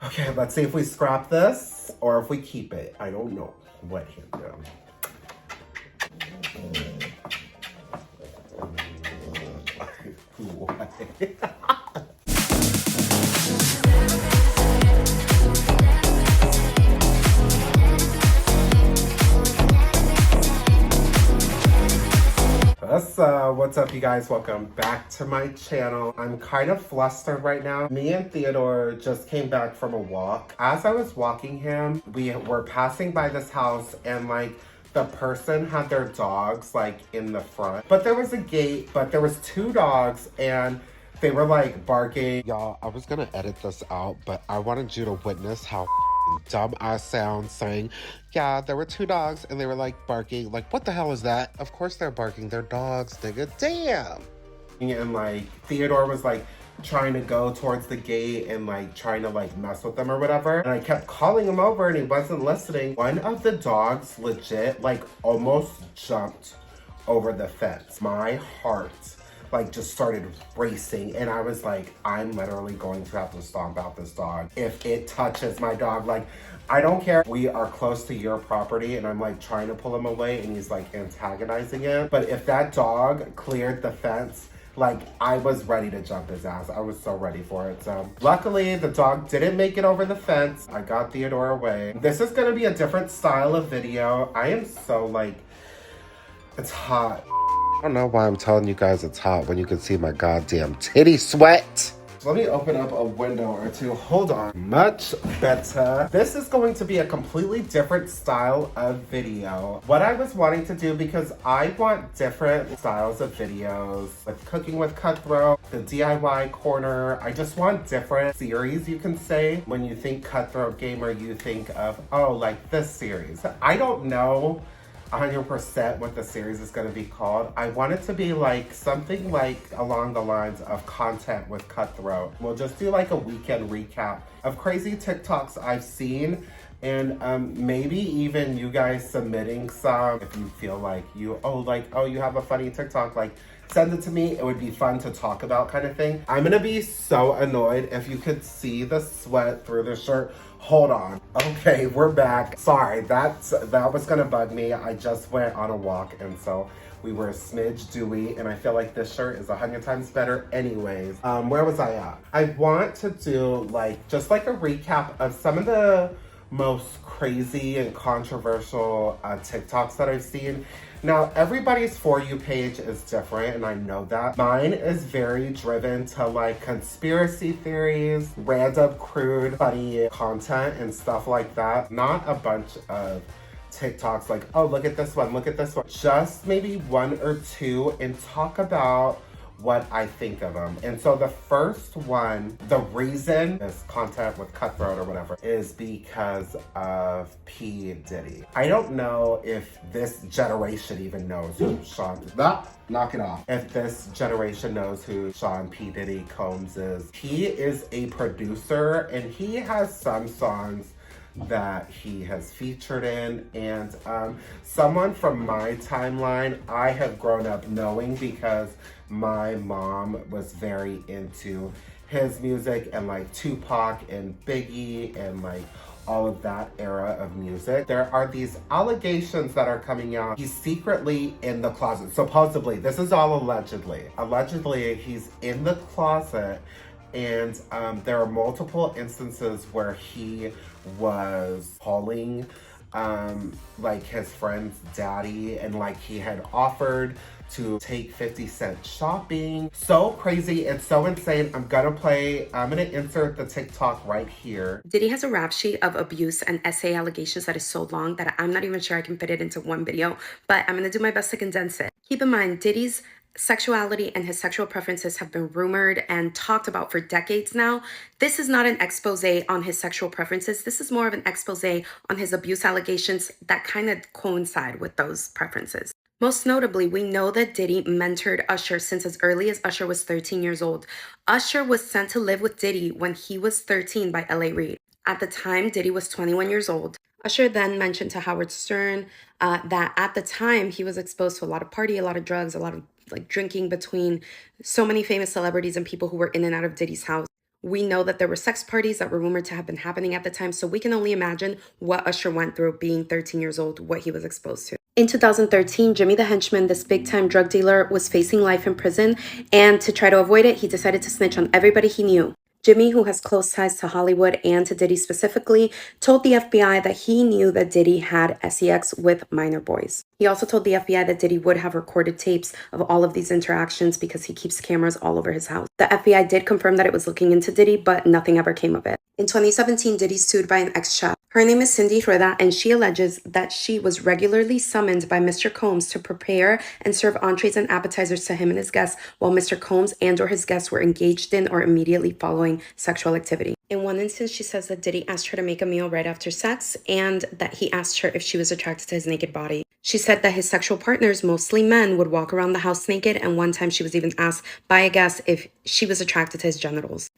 Okay, let's see if we scrap this or if we keep it. I don't know what him do. What's up you guys? Welcome back to my channel. I'm kind of flustered right now. Me and Theodore just came back from a walk. As I was walking him, we were passing by this house and like the person had their dogs like in the front. But there was a gate, but there was two dogs and they were like barking. Y'all, I was gonna edit this out, but I wanted you to witness how dumb I sound saying, yeah, there were two dogs and they were like barking. Like, what the hell is that? Of course they're barking. They're dogs, nigga. Damn. And like Theodore was like trying to go towards the gate and like trying to like mess with them or whatever. And I kept calling him over and he wasn't listening. One of the dogs legit like almost jumped over the fence. My heart like just started racing and I was like, I'm literally going to have to stomp out this dog if it touches my dog. Like, I don't care. We are close to your property and I'm like trying to pull him away and he's like antagonizing it. But if that dog cleared the fence, like I was ready to jump his ass. I was so ready for it. So luckily the dog didn't make it over the fence. I got Theodore away. This is gonna be a different style of video. I am so like, it's hot. I don't know why I'm telling you guys it's hot when you can see my goddamn titty sweat. Let me open up a window or two. Hold on. Much better. This is going to be a completely different style of video. What I was wanting to do, because I want different styles of videos with Cooking with Cutthroat, the DIY corner. I just want different series, you can say. When you think Cutthroat Gamer, you think of, oh, like this series. I don't know 100% what the series is going to be called. I want it to be like something like along the lines of Content with Cutthroat. We'll just do like a weekend recap of crazy TikToks I've seen and maybe even you guys submitting some if you feel like you have a funny TikTok, like send it to me. It would be fun to talk about kind of thing. I'm gonna be so annoyed if you could see the sweat through the shirt. Hold on. Okay, we're back. Sorry, that was gonna bug me. I just went on a walk and so we were a smidge dewy and I feel like this shirt is 100 times better anyways. Where was I at? I want to do like, just like a recap of some of the most crazy and controversial TikToks that I've seen. Now, everybody's For You page is different, and I know that. Mine is very driven to like conspiracy theories, random, crude, funny content and stuff like that. Not a bunch of TikToks like, oh, look at this one, look at this one. Just maybe one or two and talk about what I think of them. And so the first one, the reason this Content with Cutthroat or whatever is because of P. Diddy. I don't know if this generation even knows who Sean, knock it off. If this generation knows who Sean P. Diddy Combs is. He is a producer and he has some songs that he has featured in, and someone from my timeline I have grown up knowing because my mom was very into his music and like Tupac and Biggie and like all of that era of music. There are these allegations that are coming out. He's secretly in the closet. Supposedly, this is all allegedly. Allegedly, he's in the closet and there are multiple instances where he was calling like his friend's daddy and like he had offered to take 50 Cent shopping. So crazy and so insane. I'm gonna insert the TikTok right here. Diddy has a rap sheet of abuse and essay allegations that is so long that I'm not even sure I can fit it into one video, but I'm gonna do my best to condense it. Keep in mind, Diddy's sexuality and his sexual preferences have been rumored and talked about for decades now. This is not an expose on his sexual preferences. This is more of an expose on his abuse allegations that kind of coincide with those preferences. Most notably, we know that Diddy mentored Usher since as early as Usher was 13 years old. Usher was sent to live with Diddy when he was 13 by L.A. Reid. At the time, Diddy was 21 years old. Usher then mentioned to Howard Stern that at the time he was exposed to a lot of party, a lot of drugs, a lot of like drinking between so many famous celebrities and people who were in and out of Diddy's house. We know that there were sex parties that were rumored to have been happening at the time, so we can only imagine what Usher went through being 13 years old, what he was exposed to. In 2013, Jimmy the Henchman, this big-time drug dealer, was facing life in prison, and to try to avoid it, he decided to snitch on everybody he knew. Jimmy, who has close ties to Hollywood and to Diddy specifically, told the FBI that he knew that Diddy had sex with minor boys. He also told the FBI that Diddy would have recorded tapes of all of these interactions because he keeps cameras all over his house. The FBI did confirm that it was looking into Diddy, but nothing ever came of it. In 2017, Diddy's sued by an ex-chef. Her name is Cindy Rueda, and she alleges that she was regularly summoned by Mr. Combs to prepare and serve entrees and appetizers to him and his guests while Mr. Combs and or his guests were engaged in or immediately following sexual activity. In one instance, she says that Diddy asked her to make a meal right after sex and that he asked her if she was attracted to his naked body. She said that his sexual partners, mostly men, would walk around the house naked, and one time she was even asked by a guest if she was attracted to his genitals.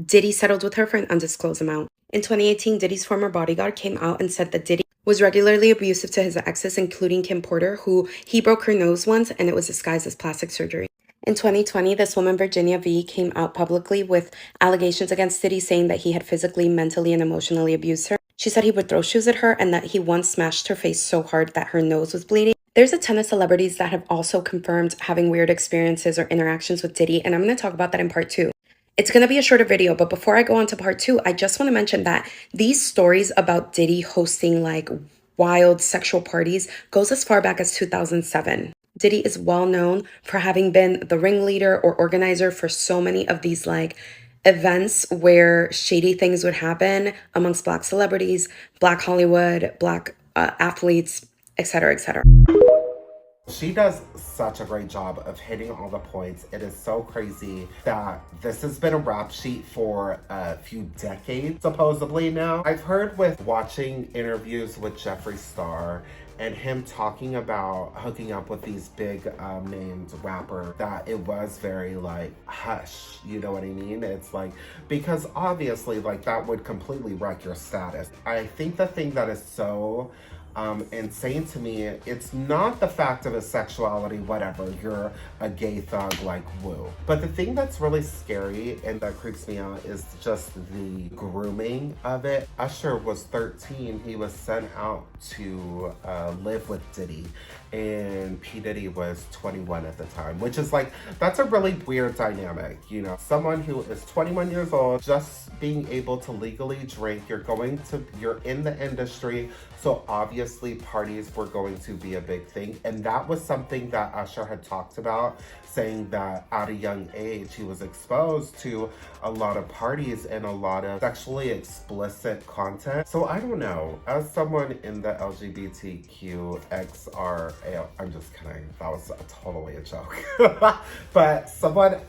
Diddy settled with her for an undisclosed amount. In 2018, Diddy's former bodyguard came out and said that Diddy was regularly abusive to his exes, including Kim Porter, who he broke her nose once and it was disguised as plastic surgery. In 2020, this woman, Virginia V, came out publicly with allegations against Diddy, saying that he had physically, mentally, and emotionally abused her. She said he would throw shoes at her and that he once smashed her face so hard that her nose was bleeding. There's a ton of celebrities that have also confirmed having weird experiences or interactions with Diddy, and I'm going to talk about that in part 2. It's going to be a shorter video, but before I go on to part 2, I just want to mention that these stories about Diddy hosting like wild sexual parties goes as far back as 2007. Diddy is well known for having been the ringleader or organizer for so many of these like events where shady things would happen amongst Black celebrities, Black Hollywood, Black athletes, etc., etc. She does such a great job of hitting all the points. It is so crazy that this has been a rap sheet for a few decades, supposedly now. I've heard with watching interviews with Jeffree Star and him talking about hooking up with these big named rapper that it was very like hush, you know what I mean? It's like, because obviously like that would completely wreck your status. I think the thing that is so insane to me, it's not the fact of his sexuality, whatever, you're a gay thug, like woo. But the thing that's really scary and that creeps me out is just the grooming of it. Usher was 13, he was sent out to live with Diddy, and P. Diddy was 21 at the time, which is like, that's a really weird dynamic, you know? Someone who is 21 years old, just being able to legally drink, you're in the industry, so obviously parties were going to be a big thing. And that was something that Usher had talked about, saying that at a young age, he was exposed to a lot of parties and a lot of sexually explicit content. So I don't know, as someone in the LGBTQXRA, I'm just kidding, that was totally a joke. But someone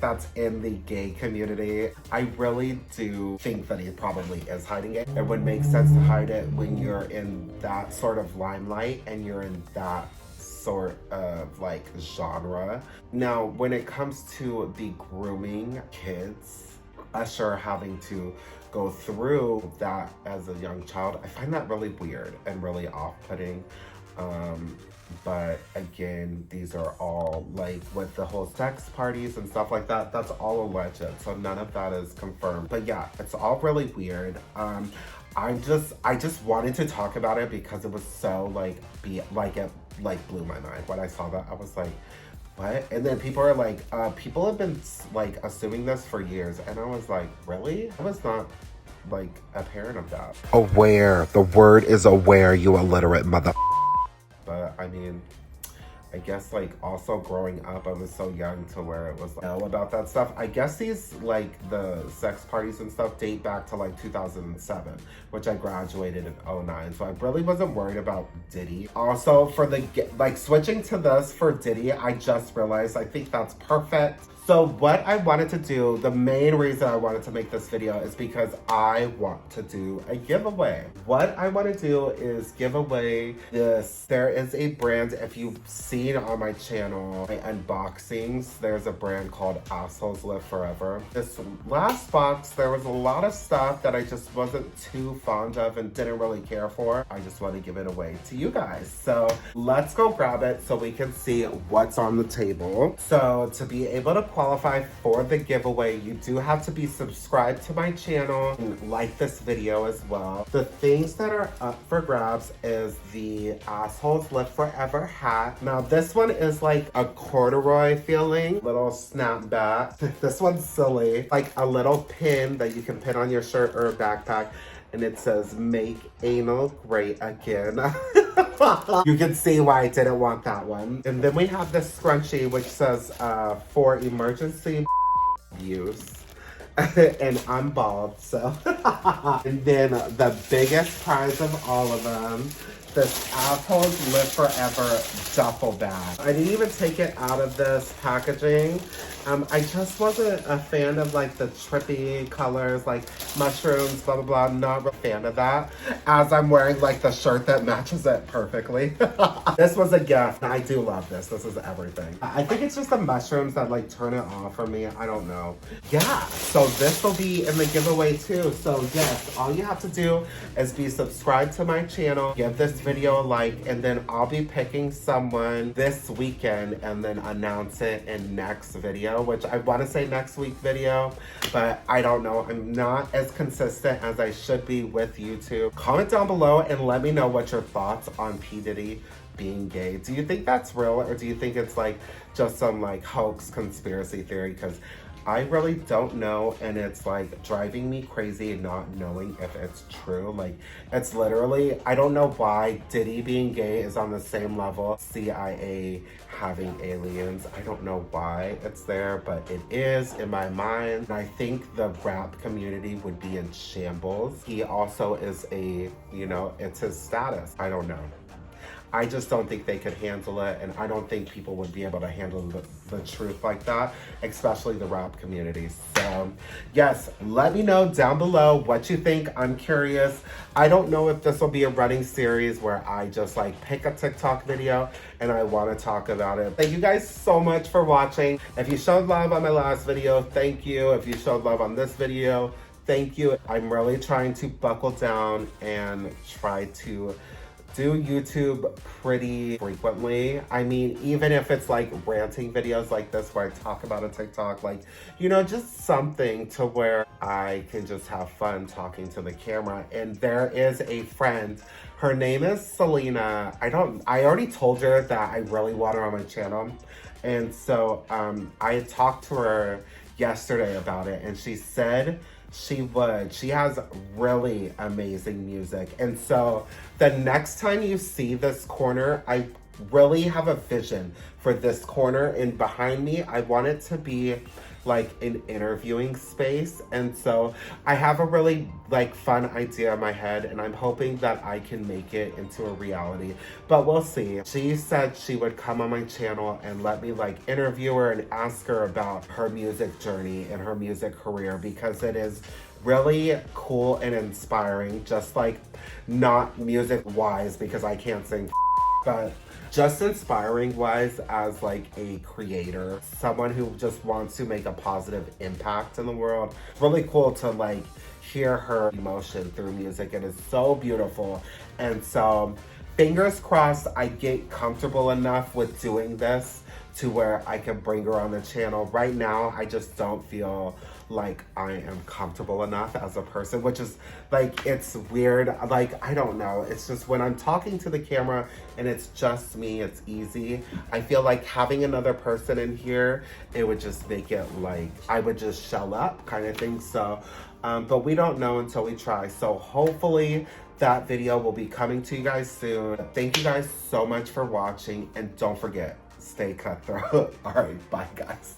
that's in the gay community, I really do think that he probably is hiding it. It would make sense to hide it when you're in that sort of limelight and you're in that sort of like genre. Now, when it comes to the grooming kids, Usher having to go through that as a young child, I find that really weird and really off-putting. But again, these are all like with the whole sex parties and stuff like that, that's all alleged, so none of that is confirmed. But yeah, it's all really weird. I just wanted to talk about it because it was so it blew my mind. When I saw that, I was like, what? And then people are like, people have been like assuming this for years, and I was like, really? I was not like a parent of that. Aware. The word is aware, you illiterate mother. But I mean, I guess like also growing up, I was so young to where it was like, know about that stuff. I guess these like the sex parties and stuff date back to like 2007, which I graduated in 2009. So I really wasn't worried about Diddy. Also for the like switching to this for Diddy, I just realized I think that's perfect. So what I wanted to do, the main reason I wanted to make this video is because I want to do a giveaway. What I want to do is give away this. There is a brand, if you've seen seen on my channel, my unboxings, there's a brand called Assholes Live Forever. This last box, there was a lot of stuff that I just wasn't too fond of and didn't really care for. I just want to give it away to you guys. So let's go grab it so we can see what's on the table. So to be able to qualify for the giveaway, you do have to be subscribed to my channel and like this video as well. The things that are up for grabs is the Assholes Live Forever hat. Now this one is like a corduroy feeling, little snapback. This one's silly, like a little pin that you can pin on your shirt or backpack, and it says "Make Anal Great Again." You can see why I didn't want that one. And then we have this scrunchie which says for emergency use. And I'm bald, so. And then the biggest prize of all of them, this Assholes Live Forever duffel bag. I didn't even take it out of this packaging. I just wasn't a fan of like the trippy colors, like mushrooms, blah, blah, blah. Not a fan of that. As I'm wearing like the shirt that matches it perfectly. This was a gift. I do love this. This is everything. I think it's just the mushrooms that like turn it off for me. I don't know. Yeah, so this will be in the giveaway too. So yes, all you have to do is be subscribed to my channel, give this video a like, and then I'll be picking someone this weekend and then announce it in next video, which I want to say next week video, but I don't know. I'm not as consistent as I should be with YouTube. Comment down below and let me know what your thoughts on P. Diddy being gay. Do you think that's real, or do you think it's like just some like hoax conspiracy theory? Because I really don't know, and it's like driving me crazy not knowing if it's true. Like, it's literally, I don't know why Diddy being gay is on the same level CIA having aliens. I don't know why it's there, but it is in my mind. And I think the rap community would be in shambles. He also is a, you know, it's his status. I don't know. I just don't think they could handle it, and I don't think people would be able to handle the truth like that, especially the rap community. So yes, let me know down below what you think. I'm curious. I don't know if this will be a running series where I just like pick a TikTok video and I want to talk about it. Thank you guys so much for watching. If you showed love on my last video, thank you. If you showed love on this video, thank you. I'm really trying to buckle down and try to do YouTube pretty frequently. I mean, even if it's like ranting videos like this where I talk about a TikTok, like, you know, just something to where I can just have fun talking to the camera. And there is a friend, her name is Selena. I already told her that I really want her on my channel. And so I talked to her yesterday about it, and she said she would. She has really amazing music. And so the next time you see this corner, I really have a vision for this corner, and behind me, I want it to be like an interviewing space. And so I have a really like fun idea in my head, and I'm hoping that I can make it into a reality, but we'll see. She said she would come on my channel and let me like interview her and ask her about her music journey and her music career, because it is really cool and inspiring, just like not music wise because I can't sing, but just inspiring wise as like a creator, someone who just wants to make a positive impact in the world. It's really cool to like hear her emotion through music. It is so beautiful. And so fingers crossed I get comfortable enough with doing this to where I can bring her on the channel. Right now, I just don't feel like I am comfortable enough as a person, which is like, it's weird. Like, I don't know. It's just when I'm talking to the camera and it's just me, it's easy. I feel like having another person in here, it would just make it like, I would just shell up kind of thing. So, but we don't know until we try. So hopefully that video will be coming to you guys soon. Thank you guys so much for watching, and don't forget, stay cutthroat. All right, bye guys.